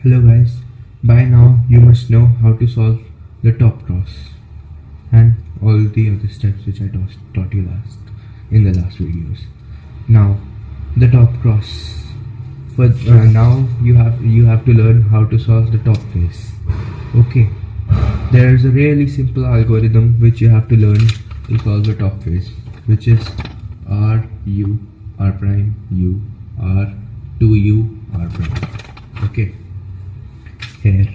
Hello guys, by now you must know how to solve the top cross and all the other steps which I taught you in the last videos. Now the top cross, but now you have to learn how to solve the top face. Okay, there is a really simple algorithm which you have to learn to solve the top face, which is R U R prime U R 2U R prime. Okay. Here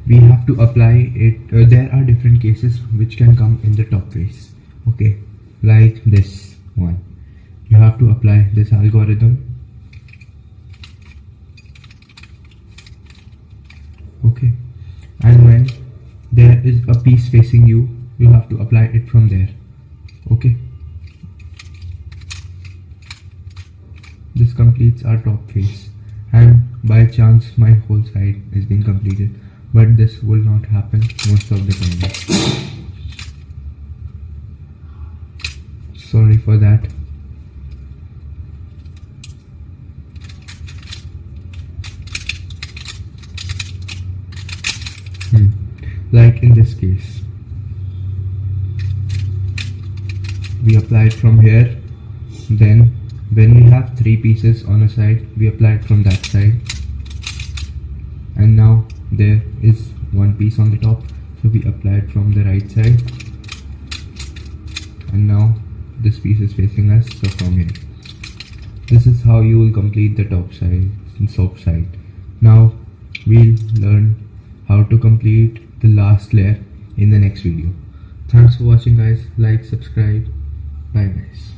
we have to apply it. There are different cases which can come in the top face. Okay, like this one. You have to apply this algorithm. Okay, and when there is a piece facing you, you have to apply it from there. Okay, this completes our top face, and by chance my whole side is being completed, but this will not happen most of the time. Sorry for that. Like in this case, we apply it from here, then when we have three pieces on a side, we apply it from that side, and now there is one piece on the top, so we apply it from the right side, and now this piece is facing us, so from here. This is how you will complete the top side. Now we'll learn how to complete the last layer in the next video. Thanks for watching guys. Like, subscribe. Bye guys.